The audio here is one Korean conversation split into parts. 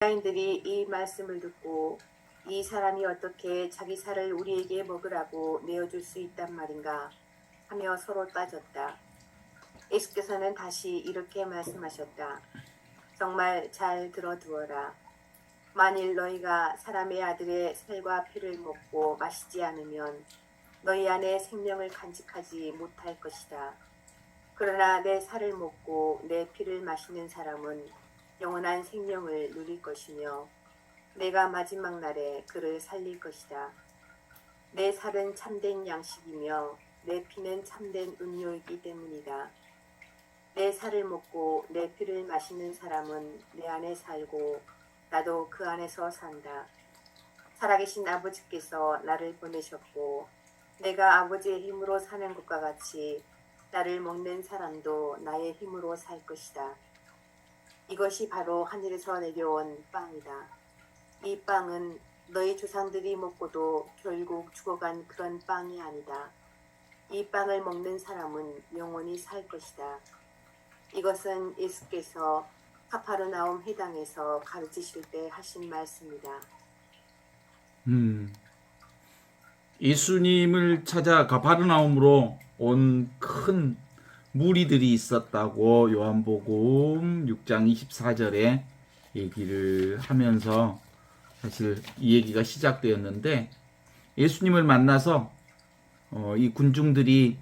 유다인들이 이 말씀을 듣고 이 사람이 어떻게 자기 살을 우리에게 먹으라고 내어줄 수 있단 말인가 하며 서로 따졌다. 예수께서는 다시 이렇게 말씀하셨다. 정말 잘 들어두어라. 만일 너희가 사람의 아들의 살과 피를 먹고 마시지 않으면 너희 안에 생명을 간직하지 못할 것이다. 그러나 내 살을 먹고 내 피를 마시는 사람은 영원한 생명을 누릴 것이며 내가 마지막 날에 그를 살릴 것이다. 내 살은 참된 양식이며 내 피는 참된 음료이기 때문이다. 내 살을 먹고 내 피를 마시는 사람은 내 안에 살고 나도 그 안에서 산다. 살아계신 아버지께서 나를 보내셨고 내가 아버지의 힘으로 사는 것과 같이 나를 먹는 사람도 나의 힘으로 살 것이다. 이것이 바로 하늘에서 내려온 빵이다. 이 빵은 너희 조상들이 먹고도 결국 죽어간 그런 빵이 아니다. 이 빵을 먹는 사람은 영원히 살 것이다. 이것은 예수께서 카파르나움 회당에서 가르치실 때 하신 말씀이다. 예수님을 찾아 가파르나움으로 온 큰 무리들이 있었다고 요한복음 6장 24절에 얘기를 하면서 사실 이 얘기가 시작되었는데, 예수님을 만나서 이 군중들이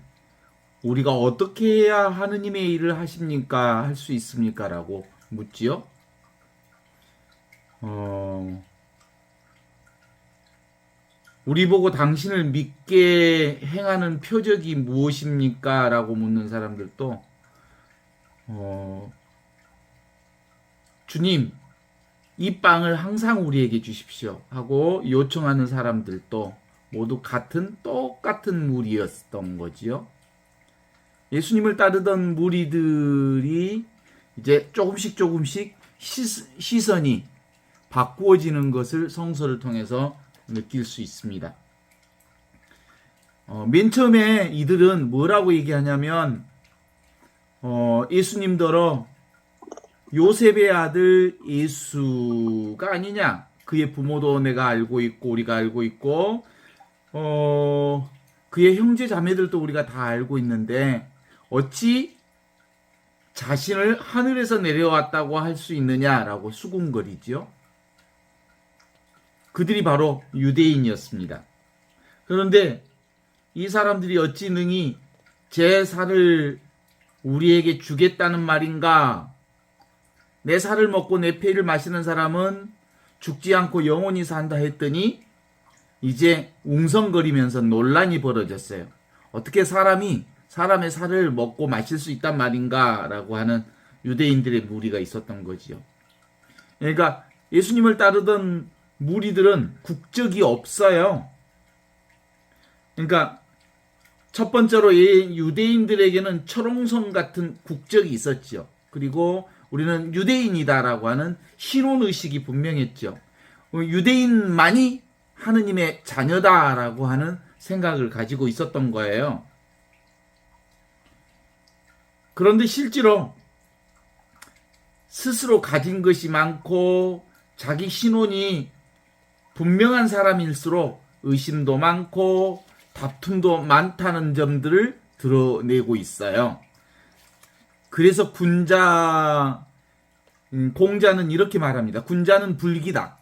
우리가 어떻게 해야 하느님의 일을 하십니까? 할 수 있습니까? 라고 묻지요. 우리 보고 당신을 믿게 행하는 표적이 무엇입니까? 라고 묻는 사람들도 주님, 이 빵을 항상 우리에게 주십시오 하고 요청하는 사람들도 모두 똑같은 무리였던 거지요. 예수님을 따르던 무리들이 이제 조금씩 시선이 바꾸어지는 것을 성서를 통해서 느낄 수 있습니다. 맨 처음에 이들은 뭐라고 얘기하냐면 예수님더러 요셉의 아들 예수가 아니냐, 그의 부모도 내가 알고 있고 우리가 알고 있고 그의 형제 자매들도 우리가 다 알고 있는데 어찌 자신을 하늘에서 내려왔다고 할 수 있느냐라고 수군거리지요. 그들이 바로 유대인이었습니다. 그런데 이 사람들이 어찌 능히 제 살을 우리에게 주겠다는 말인가? 내 살을 먹고 내 피를 마시는 사람은 죽지 않고 영원히 산다 했더니 이제 웅성거리면서 논란이 벌어졌어요. 어떻게 사람이 사람의 살을 먹고 마실 수 있단 말인가? 라고 하는 유대인들의 무리가 있었던 거지요. 그러니까 예수님을 따르던 무리들은 국적이 없어요. 그러니까 첫 번째로 유대인들에게는 철옹성 같은 국적이 있었죠. 그리고 우리는 유대인이다라고 하는 신혼의식이 분명했죠. 유대인만이 하느님의 자녀다라고 하는 생각을 가지고 있었던 거예요. 그런데 실제로 스스로 가진 것이 많고 자기 신혼이 분명한 사람일수록 의심도 많고 다툼도 많다는 점들을 드러내고 있어요. 그래서 공자는 이렇게 말합니다. 군자는 불기다.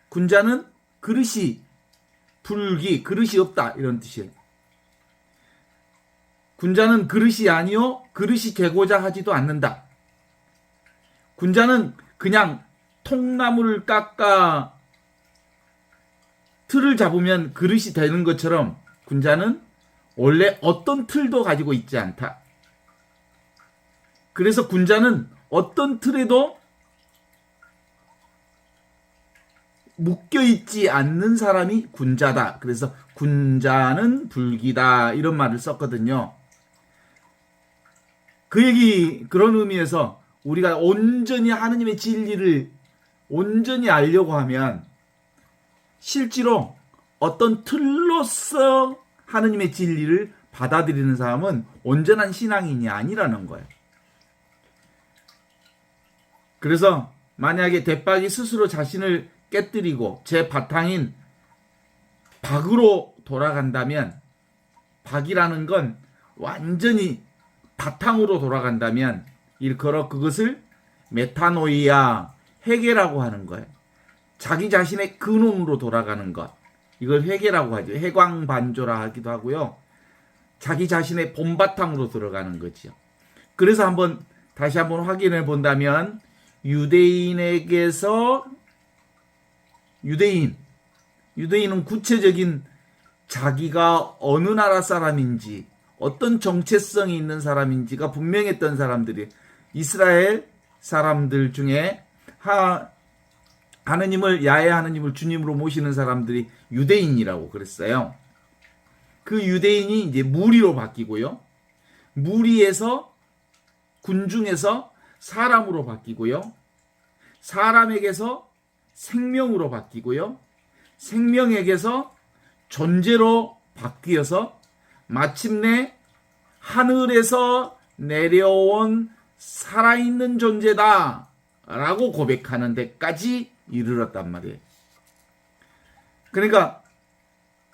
군자는 그릇이 불기, 그릇이 없다, 이런 뜻이에요. 군자는 그릇이 아니요 그릇이 되고자 하지도 않는다. 군자는 그냥 통나무를 깎아 틀을 잡으면 그릇이 되는 것처럼 군자는 원래 어떤 틀도 가지고 있지 않다. 그래서 군자는 어떤 틀에도 묶여있지 않는 사람이 군자다. 그래서 군자는 불기다, 이런 말을 썼거든요. 그런 의미에서 우리가 온전히 하느님의 진리를 온전히 알려고 하면 실제로 어떤 틀로서 하느님의 진리를 받아들이는 사람은 온전한 신앙인이 아니라는 거예요. 그래서 만약에 대박이 스스로 자신을 깨뜨리고 제 바탕인 박으로 돌아간다면, 박이라는 건 완전히 바탕으로 돌아간다면 일컬어 그것을 메타노이아, 회개라고 하는 거예요. 자기 자신의 근원으로 돌아가는 것, 이걸 회개라고 하죠. 해광반조라 하기도 하고요. 자기 자신의 본바탕으로 들어가는 거죠. 그래서 다시 한번 확인해 본다면, 유대인은 구체적인 자기가 어느 나라 사람인지, 어떤 정체성이 있는 사람인지가 분명했던 사람들이, 이스라엘 사람들 중에 야훼 하느님을 주님으로 모시는 사람들이 유대인이라고 그랬어요. 그 유대인이 이제 무리로 바뀌고요. 무리에서, 군중에서 사람으로 바뀌고요. 사람에게서 생명으로 바뀌고요. 생명에게서 존재로 바뀌어서 마침내 하늘에서 내려온 살아있는 존재다 라고 고백하는 데까지 이르렀단 말이에요. 그러니까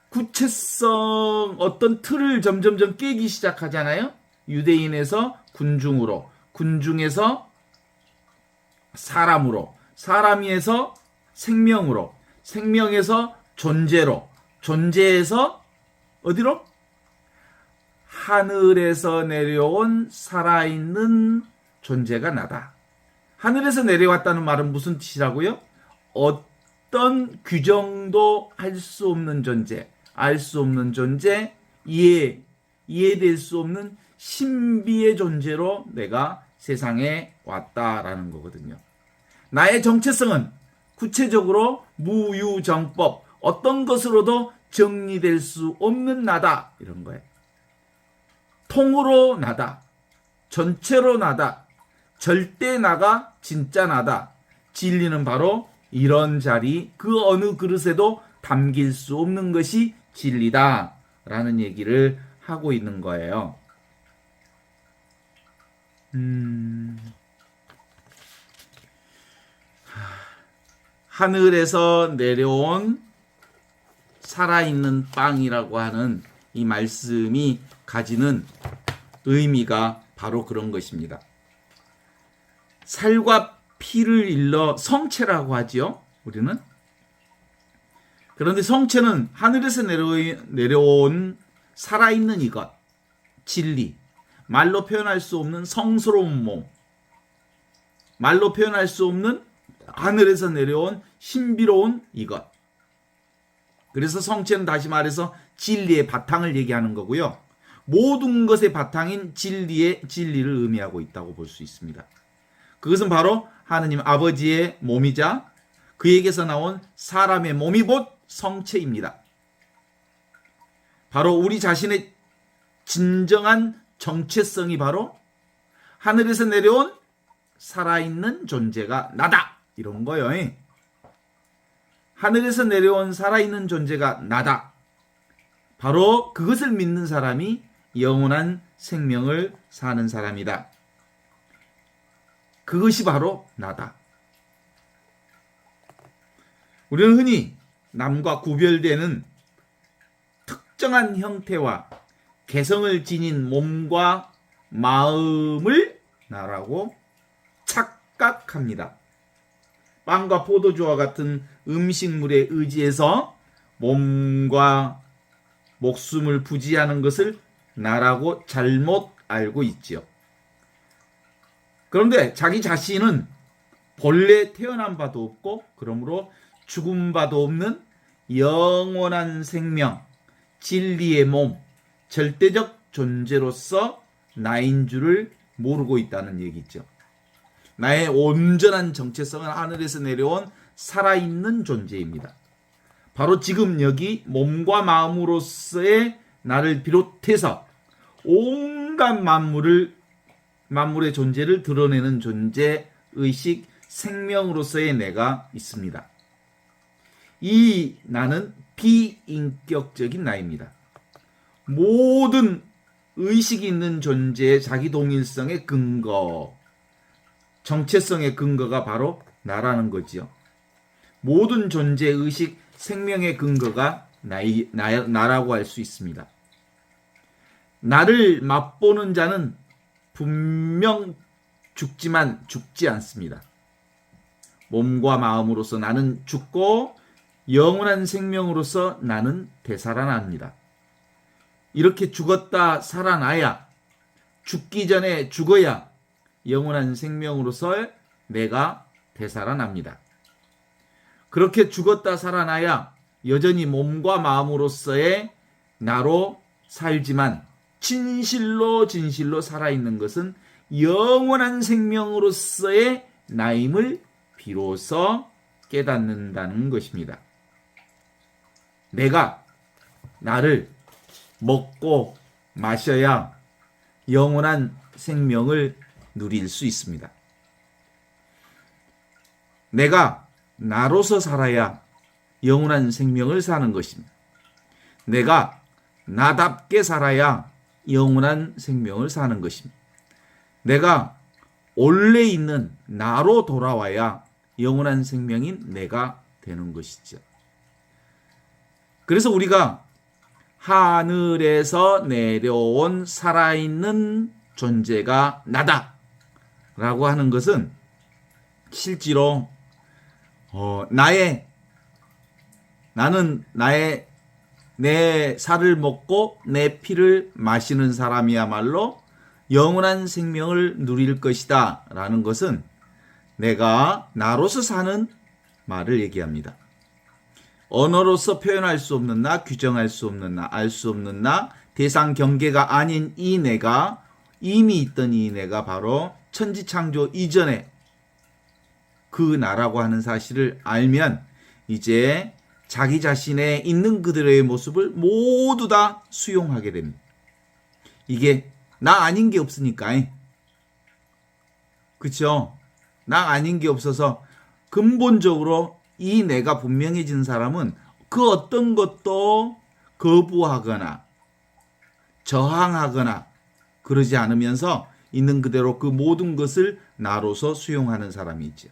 구체성, 어떤 틀을 점점점 깨기 시작하잖아요. 유대인에서 군중으로, 군중에서 사람으로, 사람에서 생명으로, 생명에서 존재로, 존재에서 어디로? 하늘에서 내려온 살아있는 존재가 나다. 하늘에서 내려왔다는 말은 무슨 뜻이라고요? 어떤 규정도 할 수 없는 존재, 알 수 없는 존재, 이해될 수 없는 신비의 존재로 내가 세상에 왔다라는 거거든요. 나의 정체성은 구체적으로 무유정법, 어떤 것으로도 정리될 수 없는 나다, 이런 거예요. 통으로 나다, 전체로 나다, 절대 나가 진짜 나다. 진리는 바로 이런 자리, 그 어느 그릇에도 담길 수 없는 것이 진리다 라는 얘기를 하고 있는 거예요. 하늘에서 내려온 살아있는 빵이라고 하는 이 말씀이 가지는 의미가 바로 그런 것입니다. 살과 피를 일러 성체라고 하지요, 우리는. 그런데 성체는 하늘에서 내려온 살아있는 이것, 진리, 말로 표현할 수 없는 성스러운 몸, 말로 표현할 수 없는 하늘에서 내려온 신비로운 이것. 그래서 성체는 다시 말해서 진리의 바탕을 얘기하는 거고요. 모든 것의 바탕인 진리를 의미하고 있다고 볼 수 있습니다. 그것은 바로 하느님 아버지의 몸이자 그에게서 나온 사람의 몸이 곧 성체입니다. 바로 우리 자신의 진정한 정체성이 바로 하늘에서 내려온 살아있는 존재가 나다, 이런 거예요. 하늘에서 내려온 살아있는 존재가 나다. 바로 그것을 믿는 사람이 영원한 생명을 사는 사람이다. 그것이 바로 나다. 우리는 흔히 남과 구별되는 특정한 형태와 개성을 지닌 몸과 마음을 나라고 착각합니다. 빵과 포도주와 같은 음식물에 의지해서 몸과 목숨을 부지하는 것을 나라고 잘못 알고 있지요. 그런데 자기 자신은 본래 태어난 바도 없고 그러므로 죽은 바도 없는 영원한 생명, 진리의 몸, 절대적 존재로서 나인 줄을 모르고 있다는 얘기죠. 나의 온전한 정체성은 하늘에서 내려온 살아있는 존재입니다. 바로 지금 여기 몸과 마음으로서의 나를 비롯해서 온갖 만물의 존재를 드러내는 존재, 의식, 생명으로서의 내가 있습니다. 이 나는 비인격적인 나입니다. 모든 의식이 있는 존재의 자기 동일성의 근거, 정체성의 근거가 바로 나라는 거지요. 모든 존재, 의식, 생명의 근거가 나라고 할 수 있습니다. 나를 맛보는 자는 분명 죽지만 죽지 않습니다. 몸과 마음으로서 나는 죽고 영원한 생명으로서 나는 되살아납니다. 이렇게 죽었다 살아나야, 죽기 전에 죽어야 영원한 생명으로서 내가 되살아납니다. 그렇게 죽었다 살아나야 여전히 몸과 마음으로서의 나로 살지만 진실로 살아있는 것은 영원한 생명으로서의 나임을 비로소 깨닫는다는 것입니다. 내가 나를 먹고 마셔야 영원한 생명을 누릴 수 있습니다. 내가 나로서 살아야 영원한 생명을 사는 것입니다. 내가 나답게 살아야 영원한 생명을 사는 것입니다. 내가 원래 있는 나로 돌아와야 영원한 생명인 내가 되는 것이죠. 그래서 우리가 하늘에서 내려온 살아있는 존재가 나다 라고 하는 것은 실제로 나는 내 살을 먹고 내 피를 마시는 사람이야말로 영원한 생명을 누릴 것이다 라는 것은 내가 나로서 사는 말을 얘기합니다. 언어로서 표현할 수 없는 나, 규정할 수 없는 나, 알 수 없는 나, 대상 경계가 아닌 이 내가, 이미 있던 이 내가 바로 천지창조 이전에 그 나라고 하는 사실을 알면 이제 자기 자신의 있는 그대로의 모습을 모두 다 수용하게 됩니다. 이게 나 아닌 게 없으니까. 그렇죠? 나 아닌 게 없어서 근본적으로 이 내가 분명해진 사람은 그 어떤 것도 거부하거나 저항하거나 그러지 않으면서 있는 그대로 그 모든 것을 나로서 수용하는 사람이 있죠.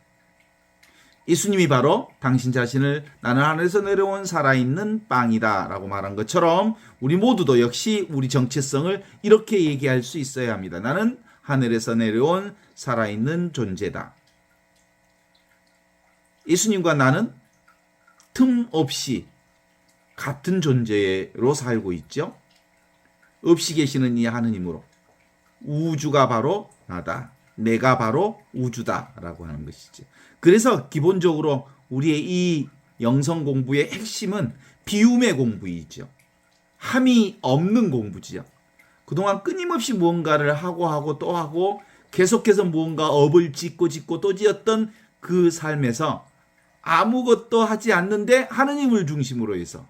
예수님이 바로 당신 자신을 나는 하늘에서 내려온 살아있는 빵이다 라고 말한 것처럼 우리 모두도 역시 우리 정체성을 이렇게 얘기할 수 있어야 합니다. 나는 하늘에서 내려온 살아있는 존재다. 예수님과 나는 틈 없이 같은 존재로 살고 있죠. 없이 계시는 이 하느님으로 우주가 바로 나다. 내가 바로 우주다라고 하는 것이죠. 그래서 기본적으로 우리의 이 영성 공부의 핵심은 비움의 공부이죠. 함이 없는 공부지요. 그동안 끊임없이 무언가를 하고 또 하고 계속해서 무언가 업을 짓고 또 지었던 그 삶에서 아무것도 하지 않는데 하느님을 중심으로 해서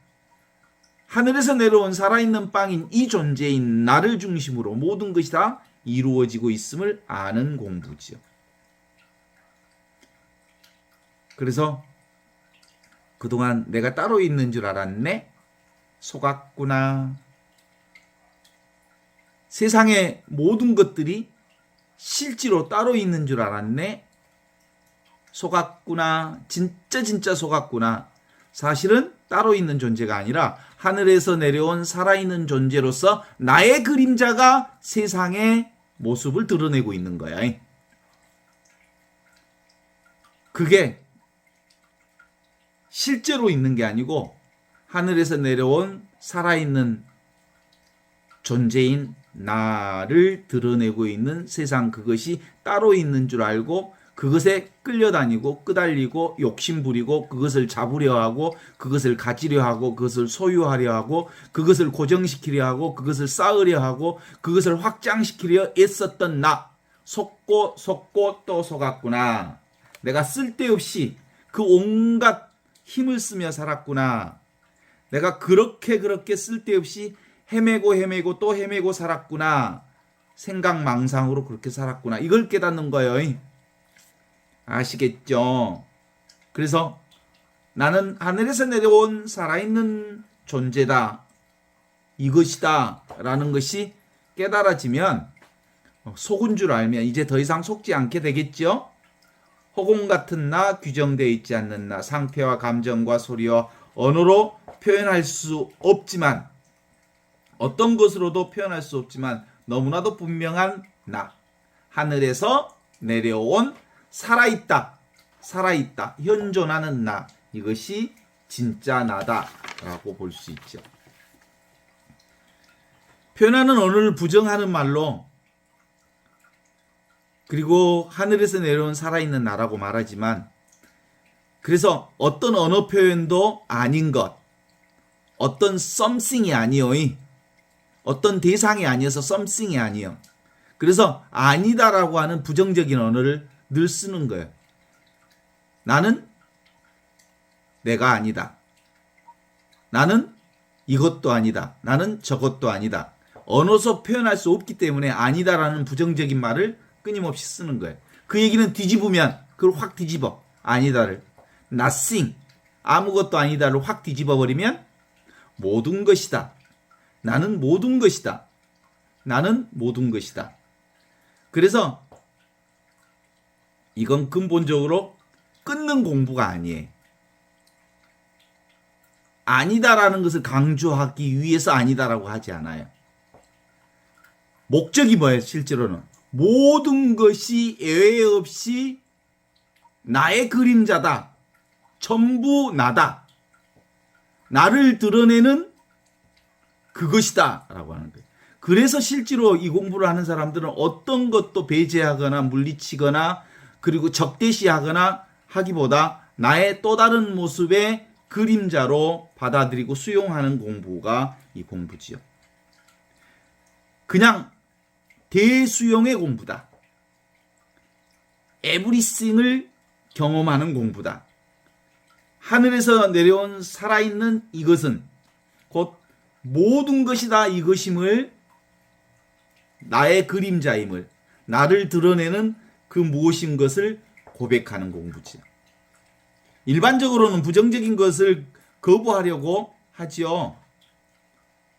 하늘에서 내려온 살아있는 빵인 이 존재인 나를 중심으로 모든 것이 다 이루어지고 있음을 아는 공부지요. 그래서 그동안 내가 따로 있는 줄 알았네? 속았구나. 세상의 모든 것들이 실제로 따로 있는 줄 알았네? 속았구나. 진짜 속았구나. 사실은 따로 있는 존재가 아니라 하늘에서 내려온 살아있는 존재로서 나의 그림자가 세상의 모습을 드러내고 있는 거야. 그게 실제로 있는 게 아니고 하늘에서 내려온 살아있는 존재인 나를 드러내고 있는 세상, 그것이 따로 있는 줄 알고 그것에 끌려다니고 끄달리고 욕심부리고 그것을 잡으려 하고 그것을 가지려 하고 그것을 소유하려 하고 그것을 고정시키려 하고 그것을 쌓으려 하고 그것을 확장시키려 애썼던 나, 속고 또 속았구나. 내가 쓸데없이 그 온갖 힘을 쓰며 살았구나. 내가 그렇게 쓸데없이 헤매고 또 헤매고 살았구나. 생각망상으로 그렇게 살았구나. 이걸 깨닫는 거예요. 아시겠죠? 그래서 나는 하늘에서 내려온 살아있는 존재다. 이것이다. 라는 것이 깨달아지면 속은 줄 알면 이제 더 이상 속지 않게 되겠죠? 허공 같은 나, 규정되어 있지 않는 나, 상태와 감정과 소리와 언어로 표현할 수 없지만, 어떤 것으로도 표현할 수 없지만 너무나도 분명한 나, 하늘에서 내려온 살아있다, 현존하는 나, 이것이 진짜 나다라고 볼 수 있죠. 표현하는 언어를 부정하는 말로, 그리고 하늘에서 내려온 살아있는 나라고 말하지만, 그래서 어떤 언어 표현도 아닌 것, 어떤 something이 아니요, 어떤 대상이 아니어서 something이 아니요. 그래서 아니다라고 하는 부정적인 언어를 늘 쓰는 거예요. 나는 내가 아니다. 나는 이것도 아니다. 나는 저것도 아니다. 언어서 표현할 수 없기 때문에 아니다라는 부정적인 말을 끊임없이 쓰는 거예요. 그 얘기는 뒤집으면 그걸 확 뒤집어. 아니다를. nothing. 아무것도 아니다를 확 뒤집어 버리면 모든 것이다. 나는 모든 것이다. 나는 모든 것이다. 그래서 이건 근본적으로 끊는 공부가 아니에요. 아니다라는 것을 강조하기 위해서 아니다라고 하지 않아요. 목적이 뭐예요? 실제로는 모든 것이 예외 없이 나의 그림자다. 전부 나다. 나를 드러내는 그것이다 라고 하는 거예요. 그래서 실제로 이 공부를 하는 사람들은 어떤 것도 배제하거나 물리치거나 그리고 적대시하거나 하기보다 나의 또 다른 모습의 그림자로 받아들이고 수용하는 공부가 이 공부지요. 그냥 대수용의 공부다. 에브리싱을 경험하는 공부다. 하늘에서 내려온 살아있는 이것은 곧 모든 것이다 이것임을, 나의 그림자임을, 나를 드러내는 그 무엇인 것을 고백하는 공부지. 일반적으로는 부정적인 것을 거부하려고 하지요.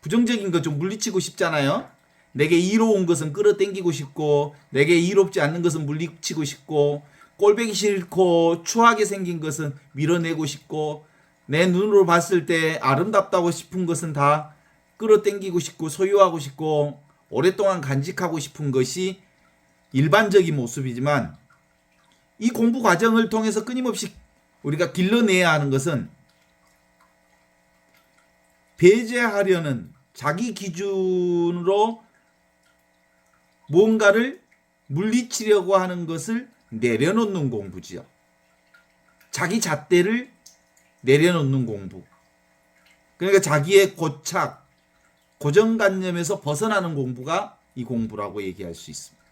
부정적인 것 좀 물리치고 싶잖아요. 내게 이로운 것은 끌어당기고 싶고, 내게 이롭지 않는 것은 물리치고 싶고, 꼴보기 싫고 추하게 생긴 것은 밀어내고 싶고, 내 눈으로 봤을 때 아름답다고 싶은 것은 다 끌어당기고 싶고 소유하고 싶고 오랫동안 간직하고 싶은 것이 일반적인 모습이지만, 이 공부 과정을 통해서 끊임없이 우리가 길러내야 하는 것은 배제하려는 자기 기준으로 무언가를 물리치려고 하는 것을 내려놓는 공부지요. 자기 잣대를 내려놓는 공부. 그러니까 자기의 고착, 고정관념에서 벗어나는 공부가 이 공부라고 얘기할 수 있습니다.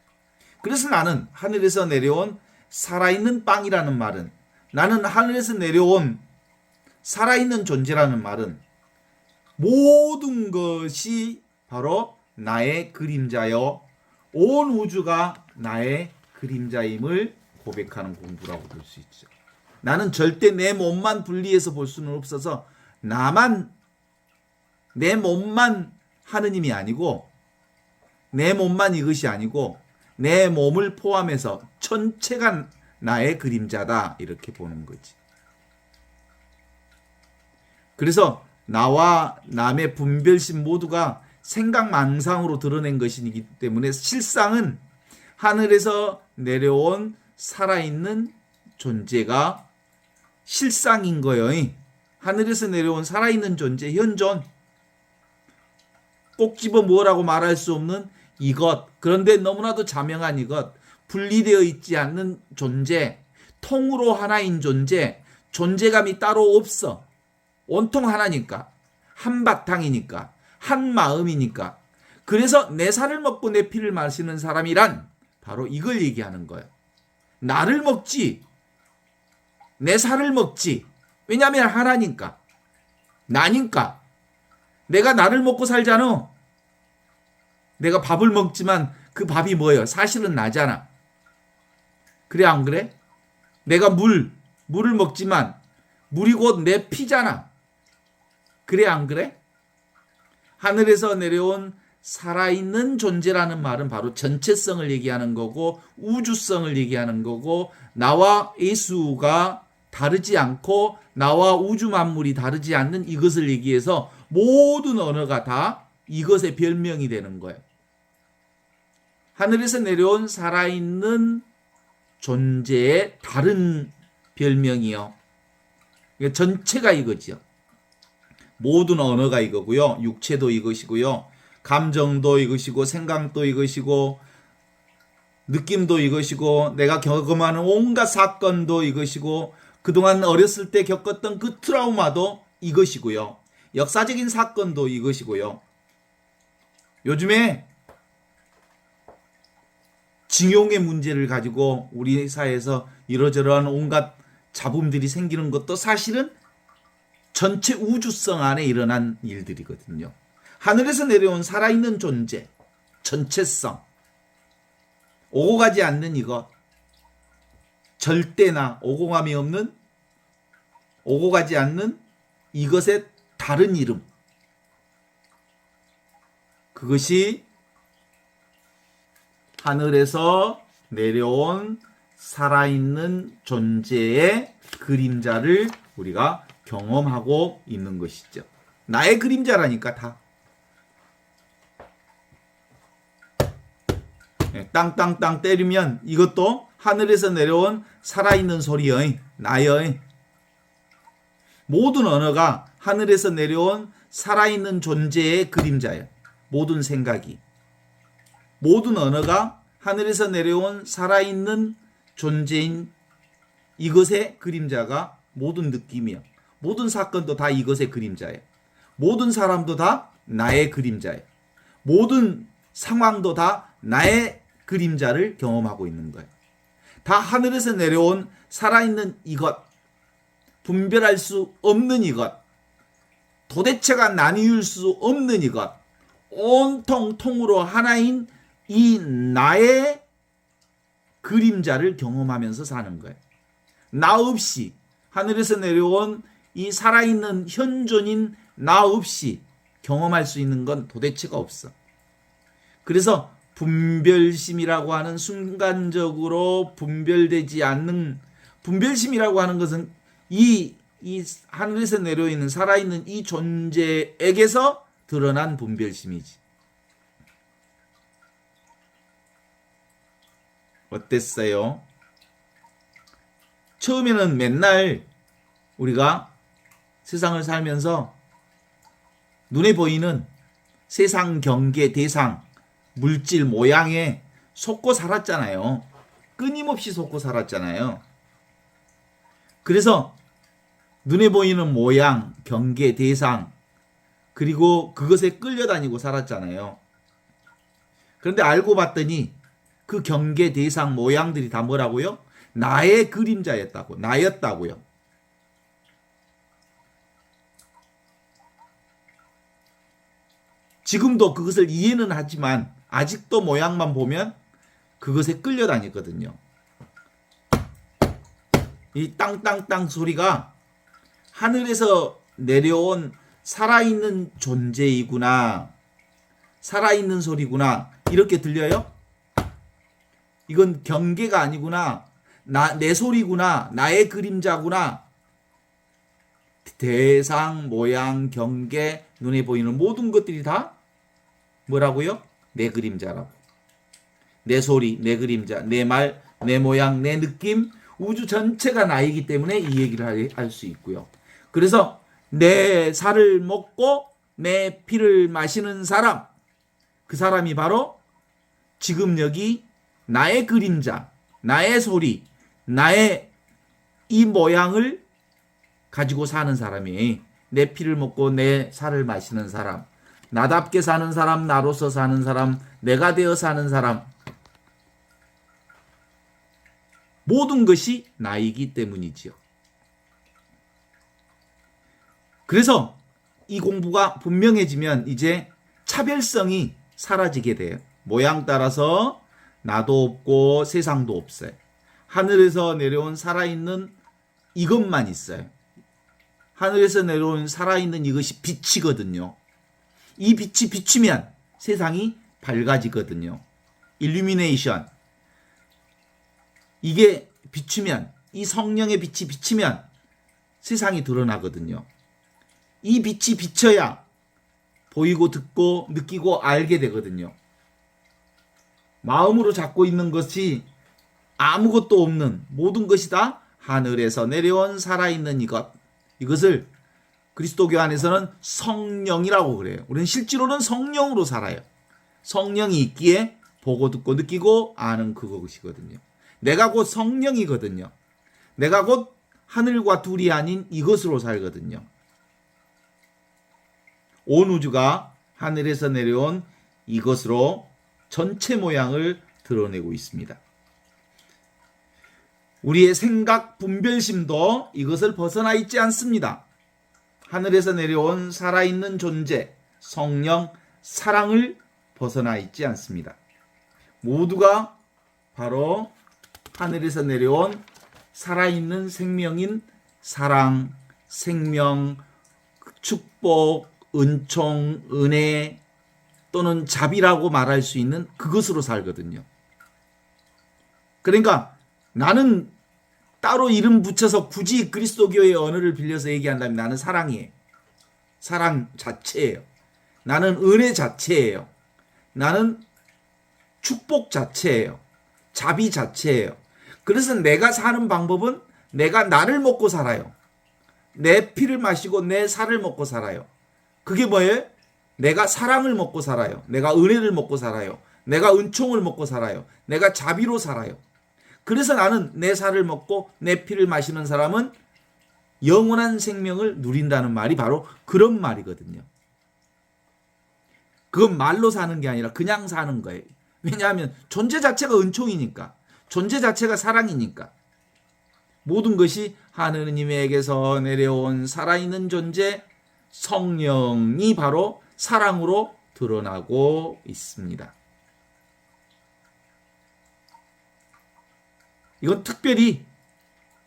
그래서 나는 하늘에서 내려온 살아있는 빵이라는 말은, 나는 하늘에서 내려온 살아있는 존재라는 말은 모든 것이 바로 나의 그림자여 온 우주가 나의 그림자임을 고백하는 공부라고 볼 수 있죠. 나는 절대 내 몸만 분리해서 볼 수는 없어서 나만, 내 몸만 하느님이 아니고, 내 몸만 이것이 아니고 내 몸을 포함해서 전체가 나의 그림자다 이렇게 보는 거지. 그래서 나와 남의 분별심 모두가 생각망상으로 드러낸 것이기 때문에 실상은 하늘에서 내려온 살아있는 존재가 실상인 거예요. 하늘에서 내려온 살아있는 존재, 현존. 꼭 집어 뭐라고 말할 수 없는 이것, 그런데 너무나도 자명한 이것, 분리되어 있지 않는 존재, 통으로 하나인 존재, 존재감이 따로 없어. 온통 하나니까, 한바탕이니까, 한 마음이니까. 그래서 내 살을 먹고 내 피를 마시는 사람이란 바로 이걸 얘기하는 거예요. 나를 먹지, 내 살을 먹지. 왜냐하면 하나니까, 나니까. 내가 나를 먹고 살잖아. 내가 밥을 먹지만 그 밥이 뭐예요? 사실은 나잖아. 그래 안 그래? 내가 물을 먹지만 물이 곧 내 피잖아. 그래 안 그래? 하늘에서 내려온 살아있는 존재라는 말은 바로 전체성을 얘기하는 거고 우주성을 얘기하는 거고 나와 예수가 다르지 않고 나와 우주 만물이 다르지 않는 이것을 얘기해서 모든 언어가 다 이것의 별명이 되는 거예요. 하늘에서 내려온 살아있는 존재의 다른 별명이요. 전체가 이거지요. 모든 언어가 이거고요. 육체도 이것이고요. 감정도 이것이고 생각도 이것이고 느낌도 이것이고 내가 경험하는 온갖 사건도 이것이고 그동안 어렸을 때 겪었던 그 트라우마도 이것이고요. 역사적인 사건도 이것이고요. 요즘에 징용의 문제를 가지고 우리 사회에서 이러저러한 온갖 잡음들이 생기는 것도 사실은 전체 우주성 안에 일어난 일들이거든요. 하늘에서 내려온 살아있는 존재, 전체성, 오고 가지 않는 이것, 절대나 오고감이 없는, 오고 가지 않는 이것의 다른 이름. 그것이 하늘에서 내려온 살아있는 존재의 그림자를 우리가 경험하고 있는 것이죠. 나의 그림자라니까 다. 땅땅땅 때리면 이것도 하늘에서 내려온 살아있는 소리의 나의 모든 언어가 하늘에서 내려온 살아있는 존재의 그림자예요. 모든 생각이. 모든 언어가 하늘에서 내려온 살아있는 존재인 이것의 그림자가 모든 느낌이요. 모든 사건도 다 이것의 그림자예요. 모든 사람도 다 나의 그림자예요. 모든 상황도 다 나의 그림자를 경험하고 있는 거예요. 다 하늘에서 내려온 살아있는 이것, 분별할 수 없는 이것, 도대체가 나뉘을 수 없는 이것, 온통 통으로 하나인 이 나의 그림자를 경험하면서 사는 거예요. 나 없이 하늘에서 내려온 이 살아있는 현존인 나 없이 경험할 수 있는 건 도대체가 없어. 그래서 분별심이라고 하는 순간적으로 분별되지 않는 분별심이라고 하는 것은 이 하늘에서 내려있는 살아있는 이 존재에게서 드러난 분별심이지. 어땠어요? 처음에는 맨날 우리가 세상을 살면서 눈에 보이는 세상 경계 대상 물질 모양에 속고 살았잖아요. 끊임없이 속고 살았잖아요. 그래서 눈에 보이는 모양, 경계 대상 그리고 그것에 끌려다니고 살았잖아요. 그런데 알고 봤더니 그 경계 대상 모양들이 다 뭐라고요? 나의 그림자였다고, 나였다고요. 지금도 그것을 이해는 하지만 아직도 모양만 보면 그것에 끌려다니거든요. 이 땅땅땅 소리가 하늘에서 내려온 살아있는 존재이구나. 살아있는 소리구나. 이렇게 들려요? 이건 경계가 아니구나. 내 소리구나. 나의 그림자구나. 대상, 모양, 경계, 눈에 보이는 모든 것들이 다 뭐라고요? 내 그림자라고. 내 소리, 내 그림자, 내 말, 내 모양, 내 느낌, 우주 전체가 나이기 때문에 이 얘기를 할 수 있고요. 그래서 내 살을 먹고 내 피를 마시는 사람, 그 사람이 바로 지금 여기 나의 그림자, 나의 소리, 나의 이 모양을 가지고 사는 사람이 내 피를 먹고 내 살을 마시는 사람, 나답게 사는 사람, 나로서 사는 사람, 내가 되어 사는 사람, 모든 것이 나이기 때문이지요. 그래서 이 공부가 분명해지면 이제 차별성이 사라지게 돼요. 모양 따라서 나도 없고 세상도 없어요. 하늘에서 내려온 살아있는 이것만 있어요. 하늘에서 내려온 살아있는 이것이 빛이거든요. 이 빛이 비추면 세상이 밝아지거든요. 일루미네이션. 이게 비추면, 이 성령의 빛이 비치면 세상이 드러나거든요. 이 빛이 비쳐야 보이고 듣고 느끼고 알게 되거든요. 마음으로 잡고 있는 것이 아무것도 없는 모든 것이 다 하늘에서 내려온 살아있는 이것을 그리스도교 안에서는 성령이라고 그래요. 우리는 실제로는 성령으로 살아요. 성령이 있기에 보고 듣고 느끼고 아는 그것이거든요. 내가 곧 성령이거든요. 내가 곧 하늘과 둘이 아닌 이것으로 살거든요. 온 우주가 하늘에서 내려온 이것으로 전체 모양을 드러내고 있습니다. 우리의 생각 분별심도 이것을 벗어나 있지 않습니다. 하늘에서 내려온 살아있는 존재, 성령, 사랑을 벗어나 있지 않습니다. 모두가 바로 하늘에서 내려온 살아있는 생명인 사랑, 생명, 축복, 은총, 은혜 또는 자비라고 말할 수 있는 그것으로 살거든요. 그러니까 나는 따로 이름 붙여서 굳이 그리스도교의 언어를 빌려서 얘기한다면 나는 사랑이에요. 사랑 자체예요. 나는 은혜 자체예요. 나는 축복 자체예요. 자비 자체예요. 그래서 내가 사는 방법은 내가 나를 먹고 살아요. 내 피를 마시고 내 살을 먹고 살아요. 그게 뭐예요? 내가 사랑을 먹고 살아요. 내가 은혜를 먹고 살아요. 내가 은총을 먹고 살아요. 내가 자비로 살아요. 그래서 나는 내 살을 먹고 내 피를 마시는 사람은 영원한 생명을 누린다는 말이 바로 그런 말이거든요. 그건 말로 사는 게 아니라 그냥 사는 거예요. 왜냐하면 존재 자체가 은총이니까. 존재 자체가 사랑이니까. 모든 것이 하느님에게서 내려온 살아있는 존재 성령이 바로 사랑으로 드러나고 있습니다. 이건 특별히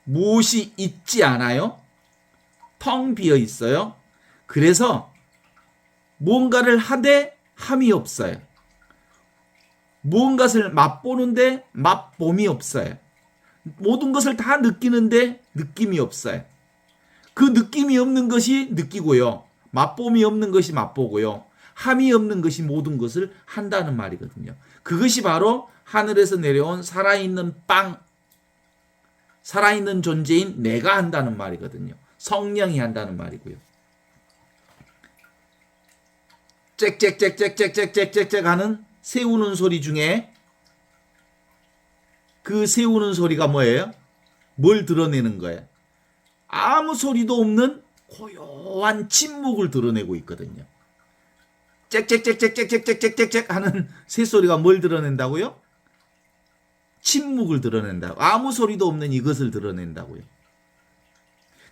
무엇이 있지 않아요? 텅 비어 있어요. 그래서 무언가를 하되 함이 없어요. 무언가를 맛보는데 맛봄이 없어요. 모든 것을 다 느끼는데 느낌이 없어요. 그 느낌이 없는 것이 느끼고요. 맛봄이 없는 것이 맛보고요. 함이 없는 것이 모든 것을 한다는 말이거든요. 그것이 바로 하늘에서 내려온 살아있는 빵, 살아있는 존재인 내가 한다는 말이거든요. 성령이 한다는 말이고요. 짹짹짹짹짹짹짹짹 하는 새우는 소리 중에 그 새우는 소리가 뭐예요? 뭘 드러내는 거예요? 아무 소리도 없는 고요한 침묵을 드러내고 있거든요. 짹짹짹짹짹짹짹짹 하는 새소리가 뭘 드러낸다고요? 침묵을 드러낸다고. 아무 소리도 없는 이것을 드러낸다고요.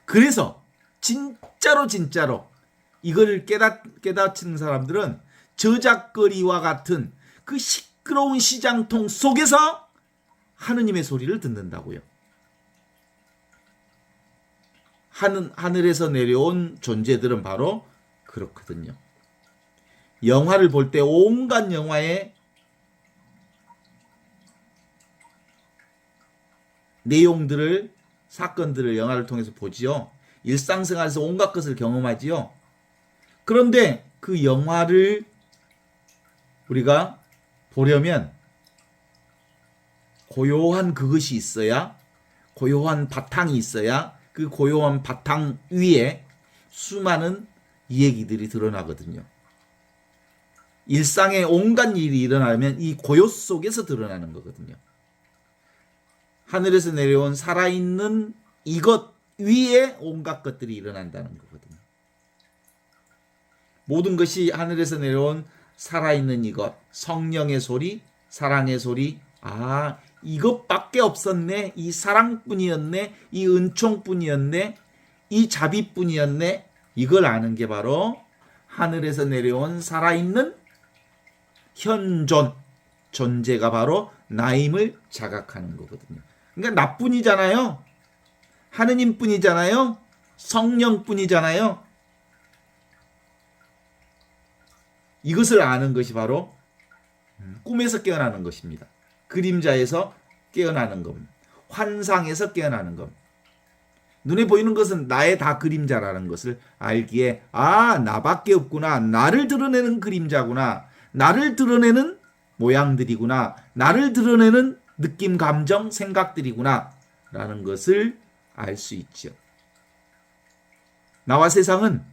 그래서 진짜로 이거를 깨닫는 사람들은 저작거리와 같은 그 시끄러운 시장통 속에서 하느님의 소리를 듣는다고요. 하늘에서 내려온 존재들은 바로 그렇거든요. 영화를 볼 때 온갖 영화의 내용들을, 사건들을 영화를 통해서 보지요. 일상생활에서 온갖 것을 경험하지요. 그런데 그 영화를 우리가 보려면 고요한 그것이 있어야, 고요한 바탕이 있어야 그 고요한 바탕 위에 수많은 이야기들이 드러나거든요. 일상에 온갖 일이 일어나면 이 고요 속에서 드러나는 거거든요. 하늘에서 내려온 살아있는 이것 위에 온갖 것들이 일어난다는 거거든요. 모든 것이 하늘에서 내려온 살아있는 이것, 성령의 소리, 사랑의 소리, 아, 이것밖에 없었네, 이 사랑뿐이었네, 이 은총뿐이었네, 이 자비뿐이었네, 이걸 아는 게 바로 하늘에서 내려온 살아있는 현존, 존재가 바로 나임을 자각하는 거거든요. 그러니까 나뿐이잖아요. 하느님뿐이잖아요. 성령뿐이잖아요. 이것을 아는 것이 바로 꿈에서 깨어나는 것입니다. 그림자에서 깨어나는 겁니다. 환상에서 깨어나는 겁니다. 눈에 보이는 것은 나의 다 그림자라는 것을 알기에 나밖에 없구나. 나를 드러내는 그림자구나. 나를 드러내는 모양들이구나. 나를 드러내는 느낌, 감정, 생각들이구나. 라는 것을 알 수 있죠. 나와 세상은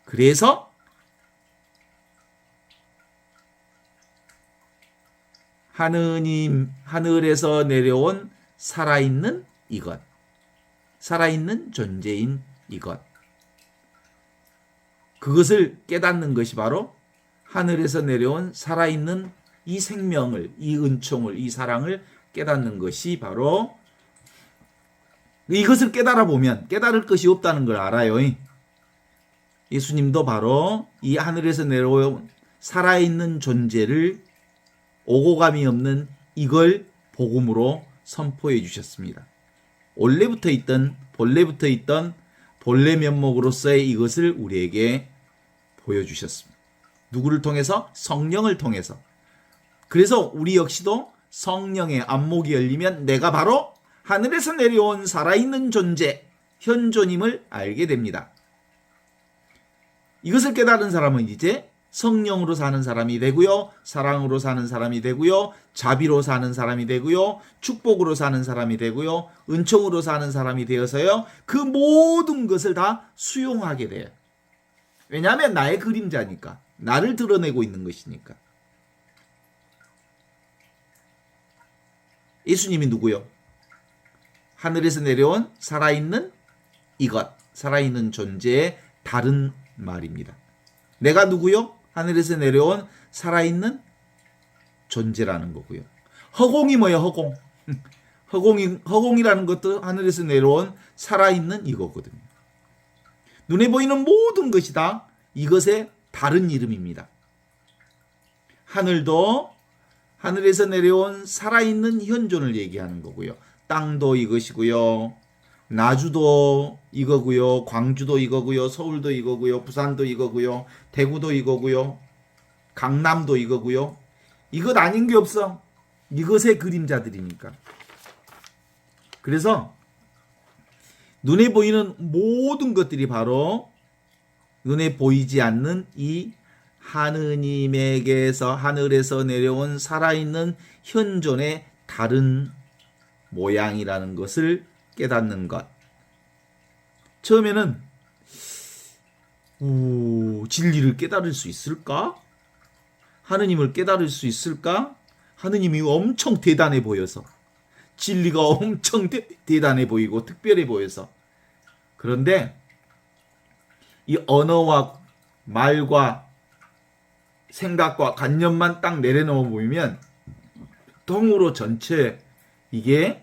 그래서 하늘에서 내려온 살아있는 이것, 살아있는 존재인 이것, 그것을 깨닫는 것이 바로 하늘에서 내려온 살아있는 이 생명을, 이 은총을, 이 사랑을 깨닫는 것이 바로, 이것을 깨달아 보면 깨달을 것이 없다는 걸 알아요. 예수님도 바로 이 하늘에서 내려온 살아있는 존재를 오고감이 없는 이걸 복음으로 선포해 주셨습니다. 본래부터 있던 본래 면목으로서의 이것을 우리에게 보여주셨습니다. 누구를 통해서? 성령을 통해서. 그래서 우리 역시도 성령의 안목이 열리면 내가 바로 하늘에서 내려온 살아있는 존재, 현존임을 알게 됩니다. 이것을 깨달은 사람은 이제 성령으로 사는 사람이 되고요, 사랑으로 사는 사람이 되고요, 자비로 사는 사람이 되고요, 축복으로 사는 사람이 되고요, 은총으로 사는 사람이 되어서요, 그 모든 것을 다 수용하게 돼요. 왜냐하면 나의 그림자니까, 나를 드러내고 있는 것이니까. 예수님이 누구요? 하늘에서 내려온 살아있는 이것, 살아있는 존재의 다른 말입니다. 내가 누구요? 하늘에서 내려온 살아있는 존재라는 거고요. 허공이 뭐예요? 허공. 허공이라는 것도 하늘에서 내려온 살아있는 이거거든요. 눈에 보이는 모든 것이 다 이것의 다른 이름입니다. 하늘도 하늘에서 내려온 살아있는 현존을 얘기하는 거고요. 땅도 이것이고요. 나주도 이거고요. 광주도 이거고요. 서울도 이거고요. 부산도 이거고요. 대구도 이거고요. 강남도 이거고요. 이것 아닌 게 없어. 이것의 그림자들이니까. 그래서 눈에 보이는 모든 것들이 바로 눈에 보이지 않는 이 하느님에게서 하늘에서 내려온 살아있는 현존의 다른 모양이라는 것을 깨닫는 것. 처음에는 진리를 깨달을 수 있을까? 하느님을 깨달을 수 있을까? 하느님이 엄청 대단해 보여서, 진리가 엄청 대단해 보이고 특별해 보여서. 그런데 이 언어와 말과 생각과 관념만 딱 내려놓아 보이면 통으로 전체 이게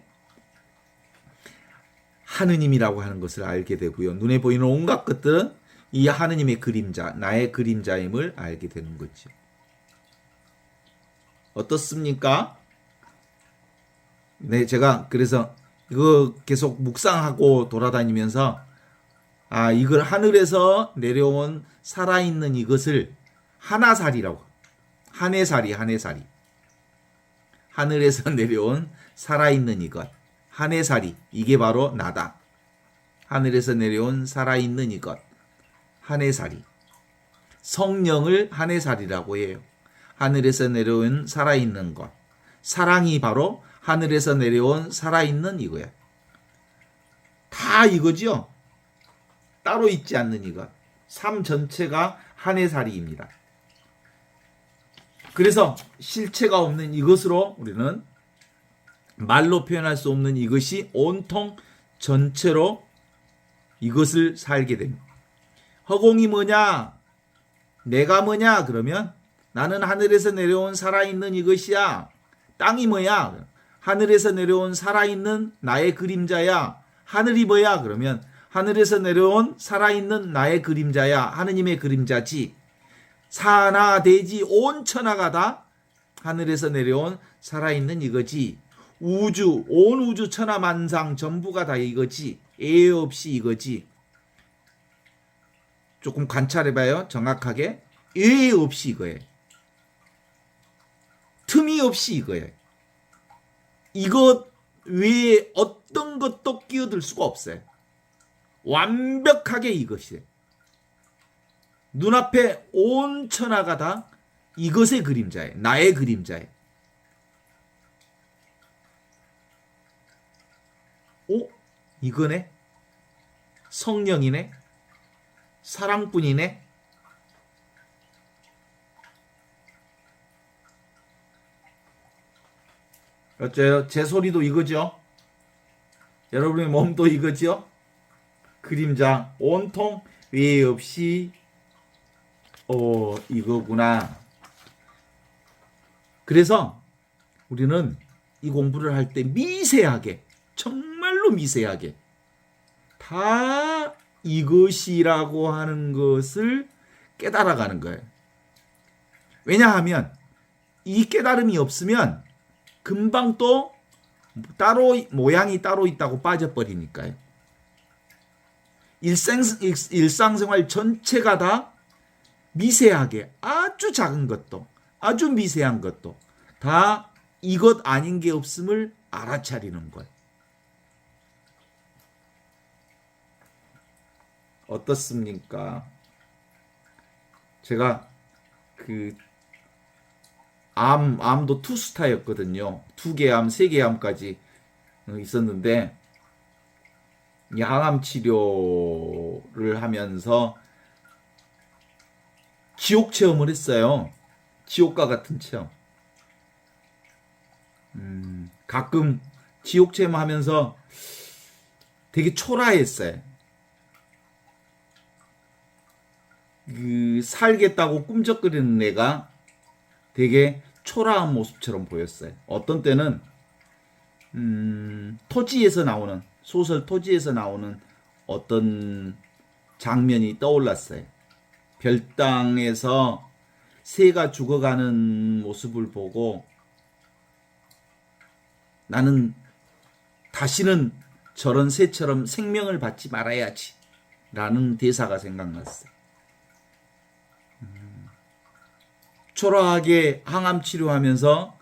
하느님이라고 하는 것을 알게 되고요. 눈에 보이는 온갖 것들은 이 하느님의 그림자, 나의 그림자임을 알게 되는 거죠. 어떻습니까? 네, 제가 그래서 이거 계속 묵상하고 돌아다니면서 이걸 하늘에서 내려온 살아있는 이것을 하나살이라고, 한해살이. 하늘에서 내려온 살아있는 이것, 한해살이, 이게 바로 나다. 하늘에서 내려온 살아있는 이것, 한해살이. 성령을 한해살이라고 해요. 하늘에서 내려온 살아있는 것. 사랑이 바로 하늘에서 내려온 살아있는 이거야. 다 이거죠. 따로 있지 않는 이것. 삶 전체가 한해살이입니다. 그래서 실체가 없는 이것으로 우리는 말로 표현할 수 없는 이것이 온통 전체로 이것을 살게 됩니다. 허공이 뭐냐? 내가 뭐냐? 그러면 나는 하늘에서 내려온 살아있는 이것이야. 땅이 뭐야? 하늘에서 내려온 살아있는 나의 그림자야. 하늘이 뭐야? 그러면 하늘에서 내려온 살아있는 나의 그림자야. 하느님의 그림자지. 사나 대지 온 천하가 다 하늘에서 내려온 살아있는 이거지. 우주, 온 우주 천하 만상 전부가 다 이거지. 예외 없이 이거지. 조금 관찰해봐요. 정확하게. 예외 없이 이거예요. 틈이 없이 이거예요. 이것 외에 어떤 것도 끼어들 수가 없어요. 완벽하게 이것이에요. 눈앞에 온 천하가 다 이것의 그림자예요. 나의 그림자예요. 오? 이거네? 성령이네? 사랑뿐이네? 어째요? 제 소리도 이거죠? 여러분의 몸도 이거죠? 그림자 온통 외 없이 이거구나. 그래서 우리는 이 공부를 할 때 미세하게, 정말로 미세하게 다 이것이라고 하는 것을 깨달아가는 거예요. 왜냐하면 이 깨달음이 없으면 금방 또 따로 모양이 따로 있다고 빠져버리니까요. 일상생활 전체가 다 미세하게, 아주 작은 것도 아주 미세한 것도 다 이것 아닌 게 없음을 알아차리는 것. 어떻습니까? 제가 암도 투스타였거든요. 2개 암, 3개 암까지 있었는데, 이 항암 치료를 하면서 지옥 체험을 했어요. 지옥과 같은 체험. 가끔 지옥 체험하면서 되게 초라했어요. 살겠다고 꿈쩍거리는 애가 되게 초라한 모습처럼 보였어요. 어떤 때는 토지에서 나오는, 소설 토지에서 나오는 어떤 장면이 떠올랐어요. 별땅에서 새가 죽어가는 모습을 보고 나는 다시는 저런 새처럼 생명을 받지 말아야지 라는 대사가 생각났어요. 초라하게 항암 치료하면서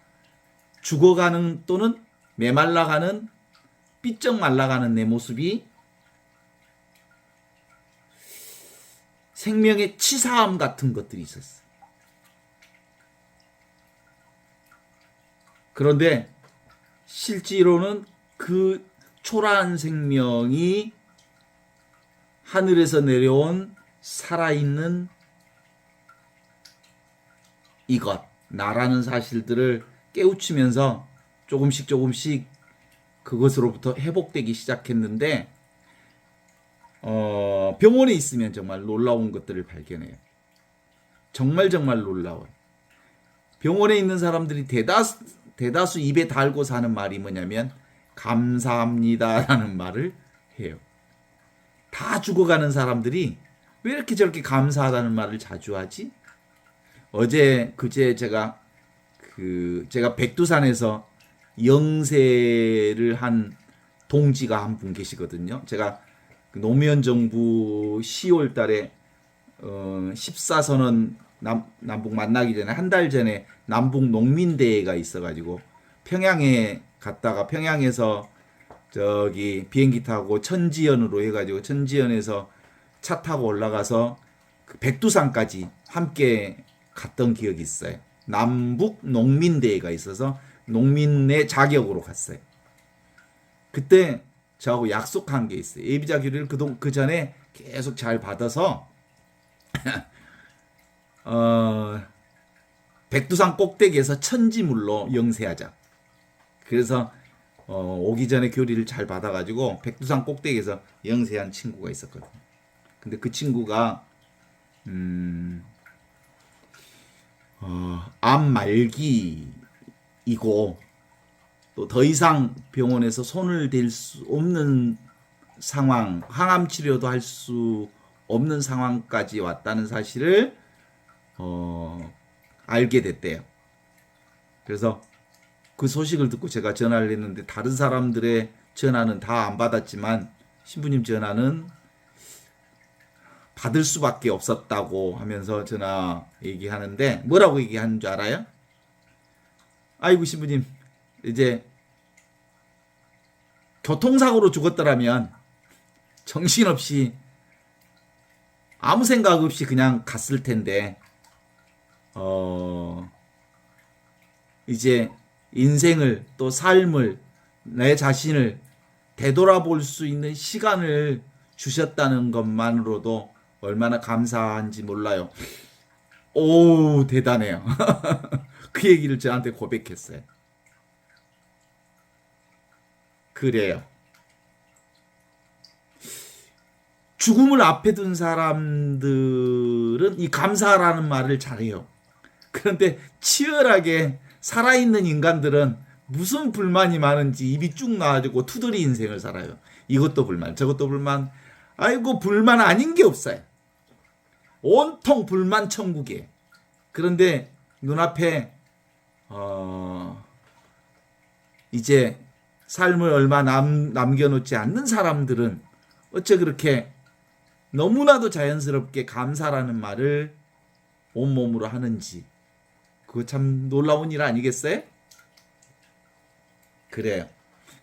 죽어가는 또는 메말라가는, 삐쩍 말라가는 내 모습이 생명의 치사함 같은 것들이 있었어요. 그런데 실제로는 그 초라한 생명이 하늘에서 내려온 살아있는 이것, 나라는 사실들을 깨우치면서 조금씩 그것으로부터 회복되기 시작했는데, 병원에 있으면 정말 놀라운 것들을 발견해요. 정말 놀라워요. 병원에 있는 사람들이 대다수 입에 달고 사는 말이 뭐냐면 감사합니다라는 말을 해요. 다 죽어가는 사람들이 왜 이렇게 저렇게 감사하다는 말을 자주 하지? 그제 제가 백두산에서 영세를 한 동지가 한 분 계시거든요. 제가 노무현 정부 10월 달에 14선언 남북 만나기 전에 한 달 전에 남북 농민대회가 있어가지고 평양에 갔다가 평양에서 저기 비행기 타고 천지연으로 해가지고 천지연에서 차 타고 올라가서 그 백두산까지 함께 갔던 기억이 있어요. 남북 농민대회가 있어서 농민의 자격으로 갔어요. 그때 저하고 약속한 게 있어요. 예비자 교리를 그 전에 계속 잘 받아서 백두산 꼭대기에서 천지물로 영세하자. 그래서 오기 전에 교리를 잘 받아가지고 백두산 꼭대기에서 영세한 친구가 있었거든요. 근데 그 친구가 암 말기이고 또 더 이상 병원에서 손을 댈 수 없는 상황, 항암 치료도 할 수 없는 상황까지 왔다는 사실을 알게 됐대요. 그래서 그 소식을 듣고 제가 전화를 했는데 다른 사람들의 전화는 다 안 받았지만 신부님 전화는 받을 수밖에 없었다고 하면서 전화 얘기하는데 뭐라고 얘기하는 줄 알아요? 아이고 신부님 이제 교통사고로 죽었더라면 정신없이 아무 생각 없이 그냥 갔을 텐데 이제 인생을 또 삶을 내 자신을 되돌아볼 수 있는 시간을 주셨다는 것만으로도 얼마나 감사한지 몰라요. 오, 대단해요. 그 얘기를 저한테 고백했어요. 그래요. 죽음을 앞에 둔 사람들은 이 감사라는 말을 잘해요. 그런데 치열하게 살아있는 인간들은 무슨 불만이 많은지 입이 쭉 나와지고 투덜이 인생을 살아요. 이것도 불만, 저것도 불만. 아이고, 불만 아닌 게 없어요. 온통 불만 천국이에요. 그런데 눈앞에 이제 삶을 얼마 남겨놓지 않는 사람들은 어째 그렇게 너무나도 자연스럽게 감사라는 말을 온몸으로 하는지, 그거 참 놀라운 일 아니겠어요? 그래요.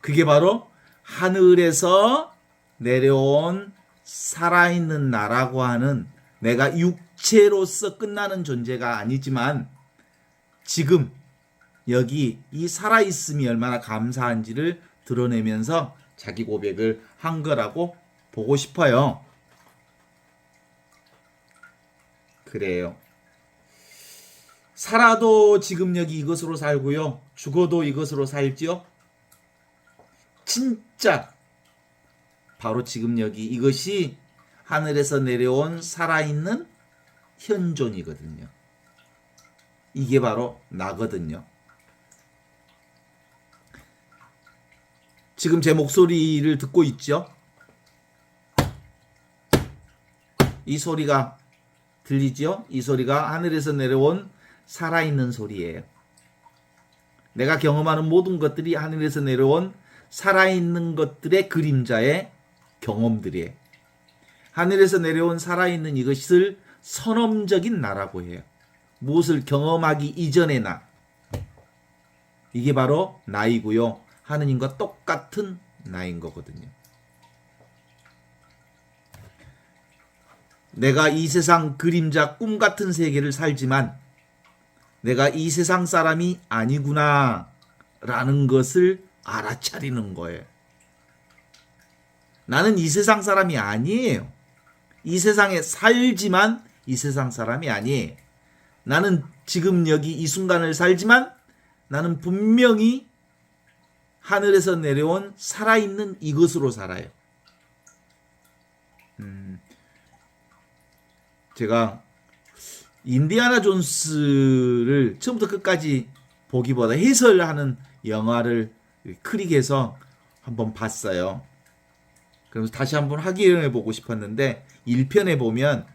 그게 바로 하늘에서 내려온 살아있는 나라고 하는, 내가 육체로서 끝나는 존재가 아니지만 지금 여기 이 살아있음이 얼마나 감사한지를 드러내면서 자기 고백을 한 거라고 보고 싶어요. 그래요. 살아도 지금 여기 이것으로 살고요. 죽어도 이것으로 살지요. 진짜 바로 지금 여기 이것이 하늘에서 내려온 살아있는 현존이거든요. 이게 바로 나거든요. 지금 제 목소리를 듣고 있죠? 이 소리가 들리죠? 이 소리가 하늘에서 내려온 살아있는 소리예요. 내가 경험하는 모든 것들이 하늘에서 내려온 살아있는 것들의 그림자의 경험들이에요. 하늘에서 내려온 살아있는 이것을 선엄적인 나라고 해요. 무엇을 경험하기 이전의 나. 이게 바로 나이고요. 하느님과 똑같은 나인 거거든요. 내가 이 세상 그림자 꿈 같은 세계를 살지만 내가 이 세상 사람이 아니구나 라는 것을 알아차리는 거예요. 나는 이 세상 사람이 아니에요. 이 세상에 살지만 이 세상 사람이 아니에요. 나는 지금 여기 이 순간을 살지만 나는 분명히 하늘에서 내려온 살아있는 이것으로 살아요. 제가 인디아나 존스를 처음부터 끝까지 보기보다 해설하는 영화를 크릭에서 한번 봤어요. 그래서 다시 한번 확인해 보고 싶었는데 1편에 보면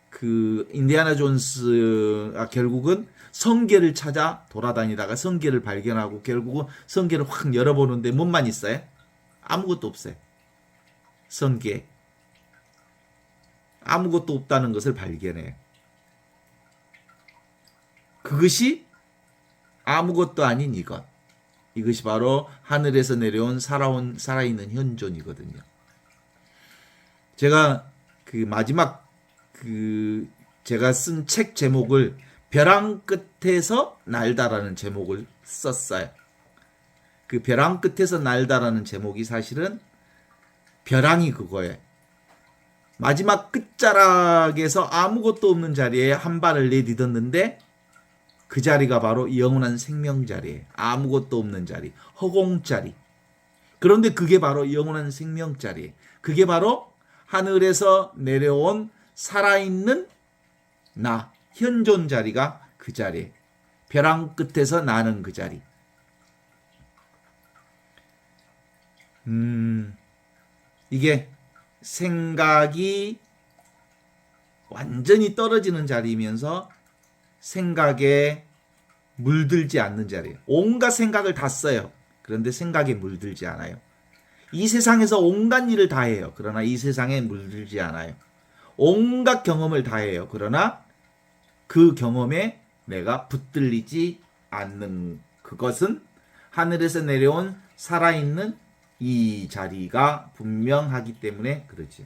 그 인디아나 존스가 결국은 성계를 찾아 돌아다니다가 성계를 발견하고 결국은 성계를 확 열어보는데 뭔만 있어요? 아무것도 없어요. 성계. 아무것도 없다는 것을 발견해요. 그것이 아무것도 아닌 이것. 이것이 바로 하늘에서 내려온 살아있는 현존이거든요. 제가 그 마지막 제가 쓴 책 제목을 벼랑 끝에서 날다라는 제목을 썼어요. 그 벼랑 끝에서 날다라는 제목이 사실은 벼랑이 그거예요. 마지막 끝자락에서 아무것도 없는 자리에 한 발을 내딛었는데 그 자리가 바로 영원한 생명 자리예요. 아무것도 없는 자리, 허공 자리. 그런데 그게 바로 영원한 생명 자리예요. 그게 바로 하늘에서 내려온 살아있는 나, 현존 자리가 그 자리예요. 벼랑 끝에서 나는 그 자리. 이게 생각이 완전히 떨어지는 자리이면서 생각에 물들지 않는 자리예요. 온갖 생각을 다 써요. 그런데 생각에 물들지 않아요. 이 세상에서 온갖 일을 다 해요. 그러나 이 세상에 물들지 않아요. 온갖 경험을 다 해요. 그러나 그 경험에 내가 붙들리지 않는 그것은 하늘에서 내려온 살아있는 이 자리가 분명하기 때문에 그러지.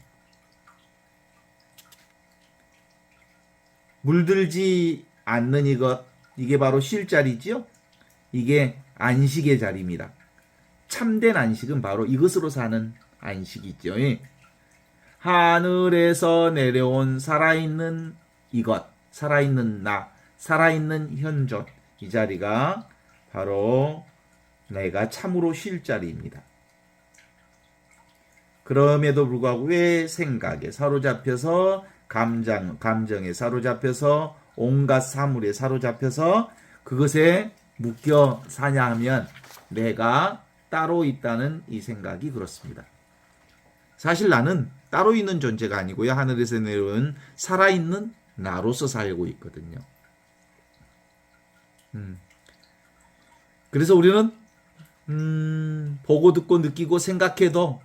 물들지 않는 이것, 이게 바로 쉴 자리지요. 이게 안식의 자리입니다. 참된 안식은 바로 이것으로 사는 안식이죠. 하늘에서 내려온 살아있는 이것, 살아있는 나, 살아있는 현존, 이 자리가 바로 내가 참으로 쉴 자리입니다. 그럼에도 불구하고 왜 생각에 사로잡혀서 감정에 사로잡혀서 온갖 사물에 사로잡혀서 그것에 묶여 사냐 하면 내가 따로 있다는 이 생각이 그렇습니다. 사실 나는 따로 있는 존재가 아니고요. 하늘에서 내려온 살아있는 나로서 살고 있거든요. 그래서 우리는 보고 듣고 느끼고 생각해도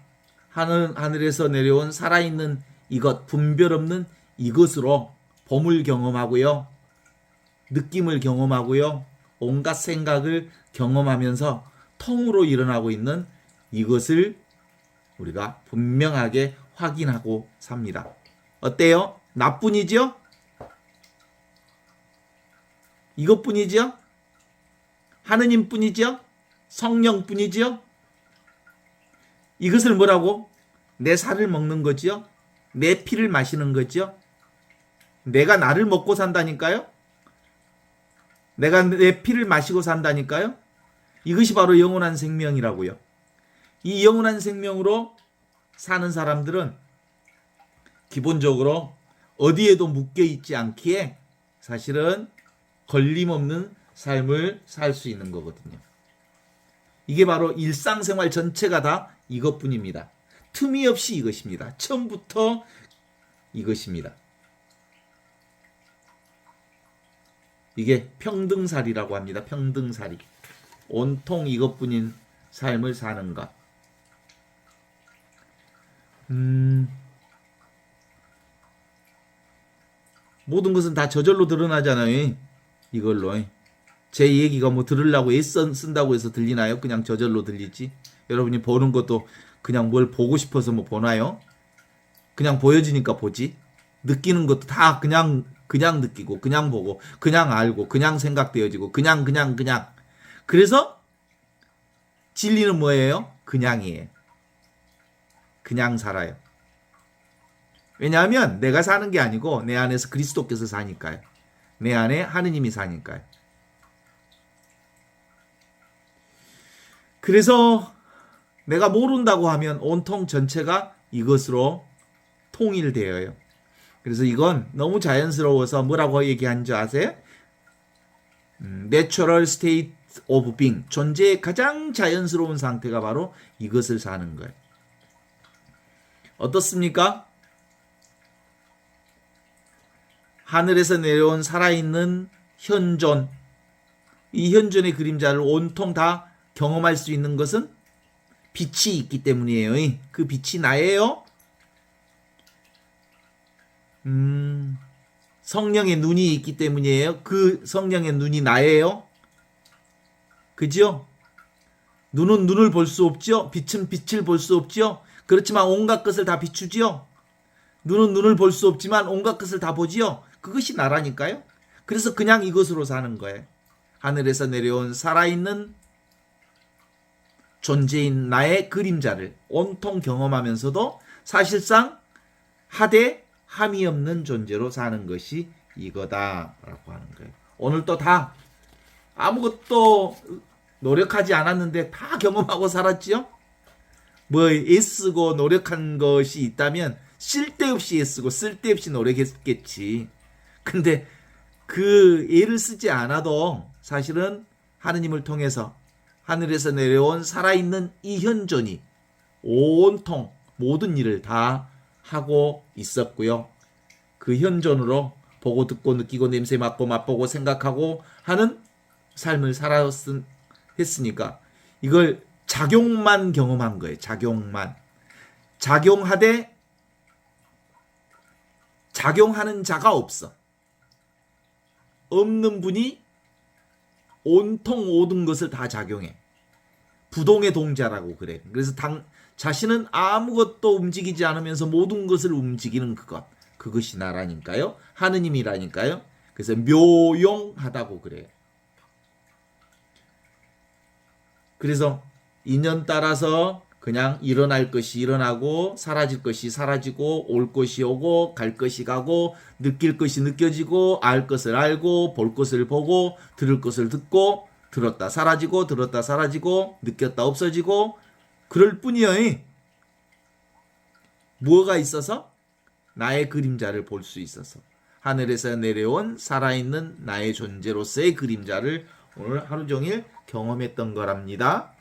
하늘에서 내려온 살아있는 이것, 분별 없는 이것으로 봄을 경험하고요. 느낌을 경험하고요. 온갖 생각을 경험하면서 통으로 일어나고 있는 이것을 우리가 분명하게 확인하고 삽니다. 어때요? 나뿐이죠? 이것뿐이죠? 하느님뿐이죠? 성령뿐이죠? 이것을 뭐라고? 내 살을 먹는 거죠? 내 피를 마시는 거죠? 내가 나를 먹고 산다니까요? 내가 내 피를 마시고 산다니까요? 이것이 바로 영원한 생명이라고요. 이 영원한 생명으로 사는 사람들은 기본적으로 어디에도 묶여 있지 않기에 사실은 걸림없는 삶을 살 수 있는 거거든요. 이게 바로 일상생활 전체가 다 이것뿐입니다. 틈이 없이 이것입니다. 처음부터 이것입니다. 이게 평등살이라고 합니다. 평등살이. 온통 이것뿐인 삶을 사는 것. 모든 것은 다 저절로 드러나잖아요. 이걸로. 제 얘기가 뭐 들으려고 쓴다고 해서 들리나요? 그냥 저절로 들리지. 여러분이 보는 것도 그냥 뭘 보고 싶어서 뭐 보나요? 그냥 보여지니까 보지. 느끼는 것도 다 그냥 느끼고, 그냥 보고, 그냥 알고, 그냥 생각되어지고, 그냥. 그래서 진리는 뭐예요? 그냥이에요. 그냥 살아요. 왜냐하면 내가 사는 게 아니고 내 안에서 그리스도께서 사니까요. 내 안에 하느님이 사니까요. 그래서 내가 모른다고 하면 온통 전체가 이것으로 통일되어요. 그래서 이건 너무 자연스러워서 뭐라고 얘기한 줄 아세요? Natural state of being. 존재의 가장 자연스러운 상태가 바로 이것을 사는 거예요. 어떻습니까? 하늘에서 내려온 살아있는 현존. 이 현존의 그림자를 온통 다 경험할 수 있는 것은 빛이 있기 때문이에요. 그 빛이 나예요. 성령의 눈이 있기 때문이에요. 그 성령의 눈이 나예요. 그죠? 눈은 눈을 볼 수 없죠. 빛은 빛을 볼 수 없죠. 그렇지만 온갖 것을 다 비추지요. 눈은 눈을 볼 수 없지만 온갖 것을 다 보지요. 그것이 나라니까요. 그래서 그냥 이것으로 사는 거예요. 하늘에서 내려온 살아있는 존재인 나의 그림자를 온통 경험하면서도 사실상 하되 함이 없는 존재로 사는 것이 이거다라고 하는 거예요. 오늘도 다 아무것도 노력하지 않았는데 다 경험하고 살았지요? 뭐 애쓰고 노력한 것이 있다면 쓸데없이 애쓰고 쓸데없이 노력했겠지. 근데 그 애를 쓰지 않아도 사실은 하느님을 통해서 하늘에서 내려온 살아있는 이 현존이 온통 모든 일을 다 하고 있었고요. 그 현존으로 보고 듣고 느끼고 냄새 맡고 맛보고 생각하고 하는 삶을 살았으니까 이걸 작용만 경험한 거예요. 작용만. 작용하되 작용하는 자가 없어. 없는 분이 온통 모든 것을 다 작용해. 부동의 동자라고 그래. 그래서 자신은 아무것도 움직이지 않으면서 모든 것을 움직이는 그것이 나라니까요. 하느님이라니까요. 그래서 묘용하다고 그래요. 그래서 인연 따라서 그냥 일어날 것이 일어나고 사라질 것이 사라지고 올 것이 오고 갈 것이 가고 느낄 것이 느껴지고 알 것을 알고 볼 것을 보고 들을 것을 듣고 들었다 사라지고 들었다 사라지고 느꼈다 없어지고 그럴 뿐이요. 뭐가 있어서? 나의 그림자를 볼 수 있어서. 하늘에서 내려온 살아있는 나의 존재로서의 그림자를 오늘 하루 종일 경험했던 거랍니다.